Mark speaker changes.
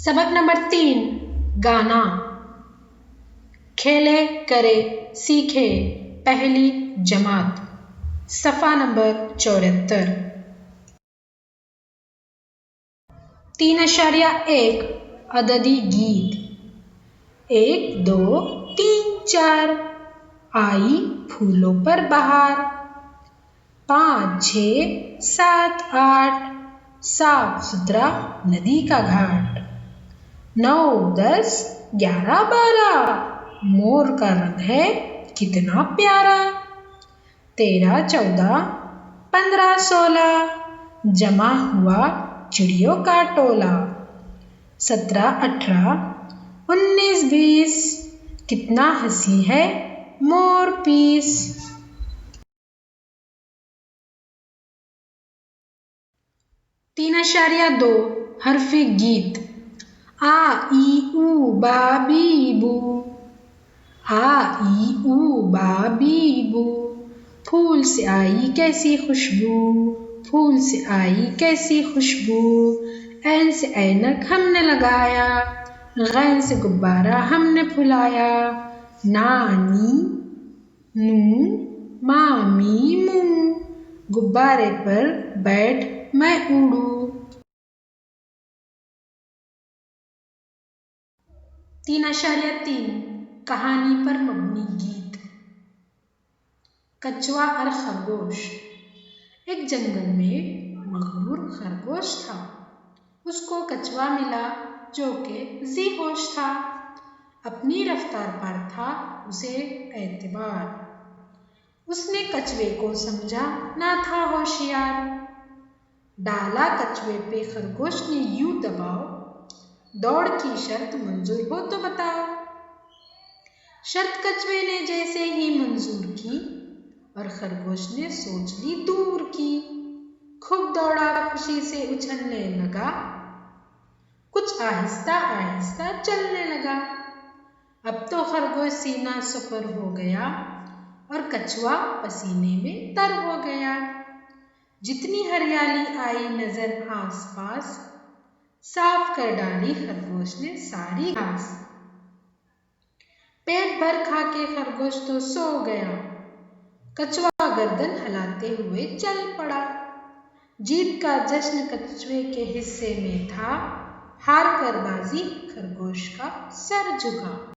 Speaker 1: सबक नंबर 3 गाना। खेले करे सीखे पहली जमात। सफ़ा नंबर 74। 3.1 अददी गीत। 1 2 3 4 आई फूलों पर बहार। 5 6 7 8 साफ सुथरा नदी का घाट। 9 10 11 12 मोर का रंग है कितना प्यारा। 13 14 15 16 जमा हुआ चिड़ियों का टोला। 17 18 19 20 कितना हंसी है मोर पीस। 3.2 हर्फी गीत। आ ई ऊ बाबी बू। आ ई ऊ बाबी बू फूल से आई कैसी खुशबू। फूल से आई कैसी खुशबू। ऐन से ऐनक हमने लगाया। गैन से गुब्बारा हमने फुलाया। नानी नू मामी मू गुब्बारे पर बैठ मैं उड़ू। 3.3 कहानी पर मबनी गीत। कछुआ और खरगोश। एक जंगल में मगरूर खरगोश था। उसको कछुआ मिला जो कि ज़ी-होश था। अपनी रफ्तार पर था उसे एतबार। उसने कछुए को समझा ना था होशियार। डाला कछुए पे खरगोश ने यूं दबाव। दौड़ की शर्त मंजूर हो तो बताओ। शर्त कछुए ने जैसे ही मंजूर की और खरगोश ने सोच ली दूर की। खूब दौड़ा खुशी से उछलने लगा। कुछ आहिस्ता आहिस्ता चलने लगा। अब तो खरगोश सीना सफर हो गया और कछुआ पसीने में तर हो गया। जितनी हरियाली आई नजर आस पास साफ कर डाली खरगोश ने सारी घास। पेट भर खा के खरगोश तो सो गया। कछुआ गर्दन हिलाते हुए चल पड़ा। जीत का जश्न कछुए के हिस्से में था। हार कर बाजी खरगोश का सर झुका।